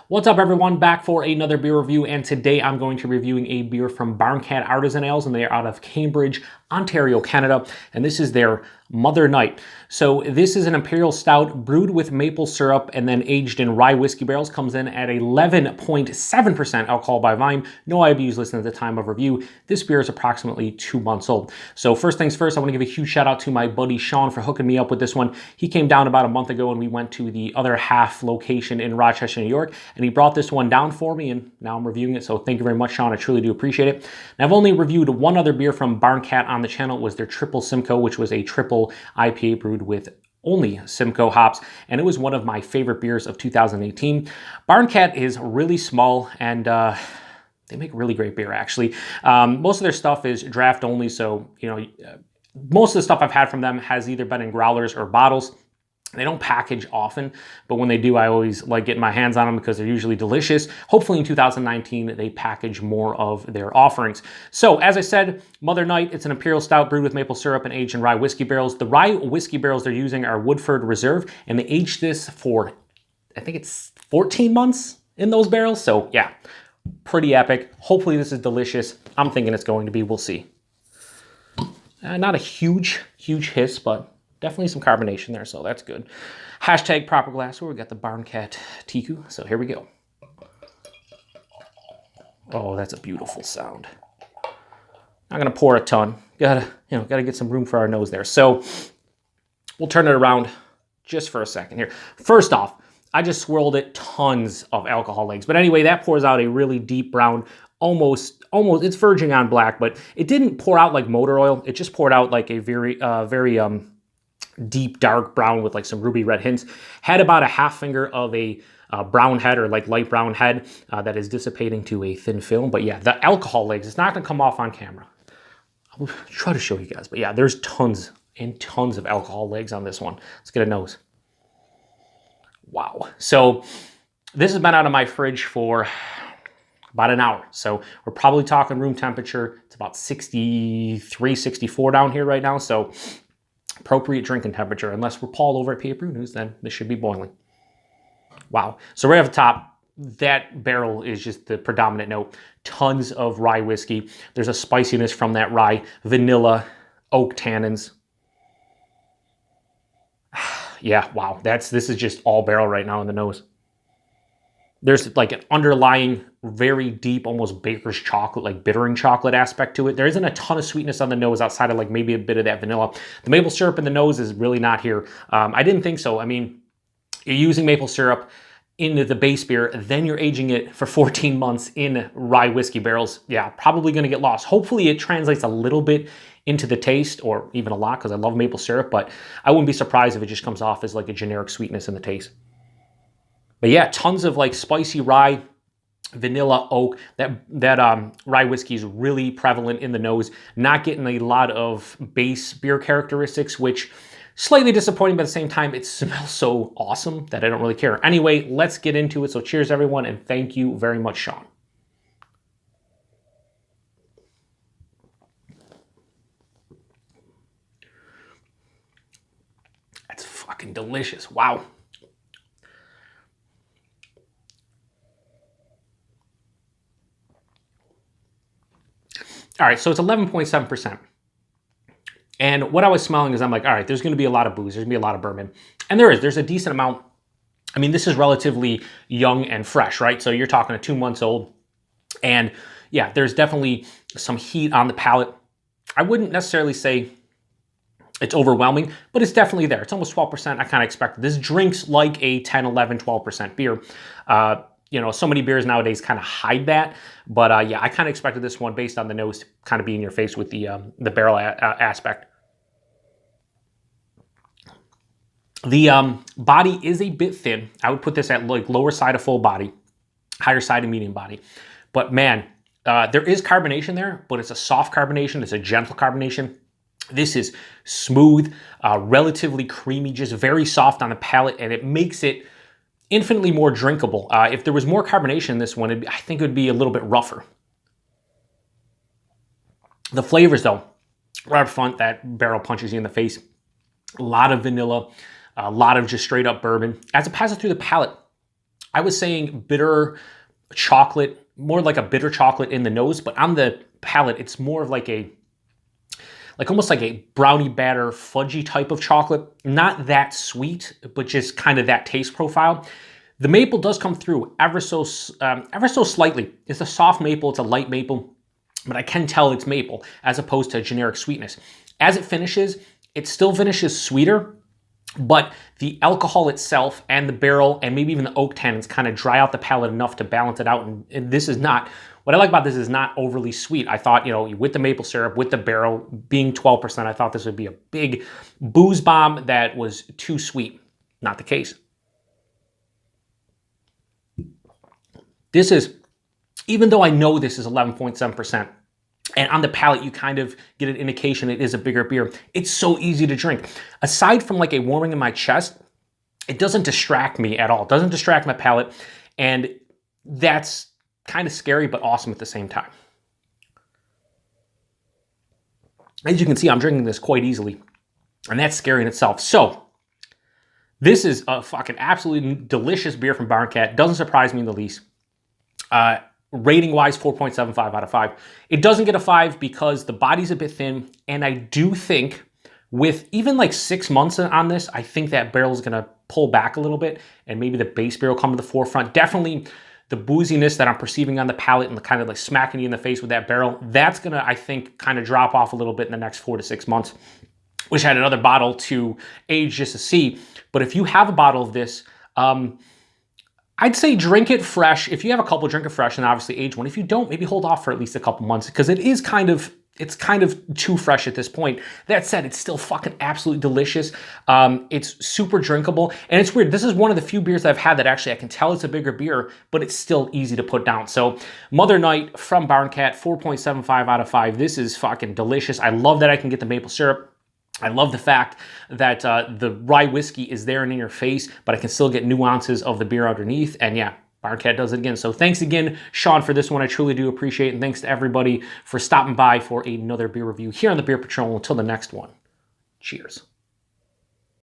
What's up, everyone? Back for another beer review, and today I'm going to be reviewing a beer from Barncat Artisan Ales, and they are out of Cambridge, Ontario, Canada, and this is their Mother Night. So this is an Imperial Stout brewed with maple syrup and then aged in rye whiskey barrels. Comes in at 11.7% alcohol by volume. No IBUs listed at the time of review. This beer is approximately 2 months old. So first things first, I want to give a huge shout out to my buddy Sean for hooking me up with this one. He came down about a month ago and we went to the other half location in Rochester, New York, and he brought this one down for me, and now I'm reviewing it. So thank you very much, Sean. I truly do appreciate it. And I've only reviewed one other beer from Barncat on the channel. It was their Triple Simcoe, which was a triple IPA brewed with only Simcoe hops, and it was one of my favorite beers of 2018. Barncat is really small, and they make really great beer, actually. Most of their stuff is draft only, so most of the stuff I've had from them has either been in growlers or bottles. They don't package often, but when they do, I always like getting my hands on them because they're usually delicious. Hopefully in 2019, they package more of their offerings. So as I said, Mother Night, it's an Imperial Stout brewed with maple syrup and aged in rye whiskey barrels. The rye whiskey barrels they're using are Woodford Reserve, and they aged this for, I think it's 14 months in those barrels. So yeah, pretty epic. Hopefully this is delicious. I'm thinking it's going to be, we'll see. Not a huge hiss, but definitely some carbonation there, so that's good. Hashtag proper glassware. We got the Barncat Tiku, so here we go. Oh, that's a beautiful sound. Not gonna pour a ton. Gotta get some room for our nose there. So we'll turn it around just for a second here. First off, I just swirled it, tons of alcohol legs. But anyway, that pours out a really deep brown, almost, it's verging on black, but it didn't pour out like motor oil. It just poured out like a very deep dark brown with like some ruby red hints. Had about a half finger of a brown head, or like light brown head that is dissipating to a thin film. But yeah, the alcohol legs, it's not gonna come off on camera. I'll try to show you guys, but yeah, there's tons and tons of alcohol legs on this one. Let's get a nose. Wow. So this has been out of my fridge for about an hour. So we're probably talking room temperature. It's about 63, 64 down here right now. So appropriate drinking temperature. Unless we're Paul over at PA Brew News, then this should be boiling. Wow. So right off the top, that barrel is just the predominant note. Tons of rye whiskey. There's a spiciness from that rye, vanilla, oak tannins. Yeah, wow. This is just all barrel right now in the nose. There's like an underlying, very deep, almost baker's chocolate, like bittering chocolate aspect to it. There isn't a ton of sweetness on the nose outside of like maybe a bit of that vanilla. The maple syrup in the nose is really not here. I didn't think so. I mean, you're using maple syrup into the base beer, then you're aging it for 14 months in rye whiskey barrels. Yeah, probably gonna get lost. Hopefully it translates a little bit into the taste, or even a lot, because I love maple syrup, but I wouldn't be surprised if it just comes off as like a generic sweetness in the taste. But yeah, tons of like spicy rye, vanilla, oak. That rye whiskey is really prevalent in the nose. Not getting a lot of base beer characteristics, which slightly disappointing, but at the same time, it smells so awesome that I don't really care. Anyway, let's get into it. So cheers, everyone, and thank you very much, Sean. That's fucking delicious. Wow. All right, so it's 11.7%. And what I was smelling is I'm like, all right, there's gonna be a lot of booze, there's gonna be a lot of bourbon. And there's a decent amount. I mean, this is relatively young and fresh, right? So you're talking 2 months old. And yeah, there's definitely some heat on the palate. I wouldn't necessarily say it's overwhelming, but it's definitely there. It's almost 12%. I kind of expected. This drinks like a 10, 11, 12% beer. So many beers nowadays kind of hide that. But yeah, I kind of expected this one based on the nose to kind of be in your face with the barrel aspect. The body is a bit thin. I would put this at like lower side of full body, higher side of medium body. But man, there is carbonation there, but it's a soft carbonation. It's a gentle carbonation. This is smooth, relatively creamy, just very soft on the palate, and it makes it infinitely more drinkable. If there was more carbonation in this one, I think it would be a little bit rougher. The flavors, though, right up front, that barrel punches you in the face. A lot of vanilla, a lot of just straight up bourbon. As it passes through the palate, I was saying bitter chocolate, more like a bitter chocolate in the nose, but on the palate, it's more of like almost like a brownie batter, fudgy type of chocolate. Not that sweet, but just kind of that taste profile. The maple does come through ever so slightly. It's a soft maple, it's a light maple, but I can tell it's maple as opposed to generic sweetness. As it finishes, it still finishes sweeter, but the alcohol itself and the barrel and maybe even the oak tannins kind of dry out the palate enough to balance it out. And this is not, what I like about this is not overly sweet. I thought, you know, with the maple syrup, with the barrel being 12%, I thought this would be a big booze bomb that was too sweet. Not the case. This is, even though I know this is 11.7%, and on the palate, you kind of get an indication it is a bigger beer. It's so easy to drink. Aside from like a warming in my chest, it doesn't distract me at all. It doesn't distract my palate. And that's kind of scary, but awesome at the same time. As you can see, I'm drinking this quite easily. And that's scary in itself. So, this is a fucking absolutely delicious beer from Barncat. Doesn't surprise me in the least. Rating-wise, 4.75 out of 5. It doesn't get a 5 because the body's a bit thin, and I do think with even like 6 months on this, I think that barrel is going to pull back a little bit, and maybe the base barrel come to the forefront. Definitely the booziness that I'm perceiving on the palate and the kind of like smacking you in the face with that barrel, that's going to, I think, kind of drop off a little bit in the next 4 to 6 months. Wish I had another bottle to age just to see. But if you have a bottle of this, I'd say drink it fresh. If you have a couple, drink it fresh and obviously age one. If you don't, maybe hold off for at least a couple months because it's kind of too fresh at this point. That said, it's still fucking absolutely delicious. It's super drinkable. And it's weird. This is one of the few beers that I've had that actually I can tell it's a bigger beer, but it's still easy to put down. So Mother Night from Barncat, 4.75 out of 5. This is fucking delicious. I love that I can get the maple syrup. I love the fact that the rye whiskey is there and in your face, but I can still get nuances of the beer underneath. And yeah, Barncat does it again. So thanks again, Sean, for this one. I truly do appreciate it. And thanks to everybody for stopping by for another beer review here on the Beer Patrol. Until the next one, cheers.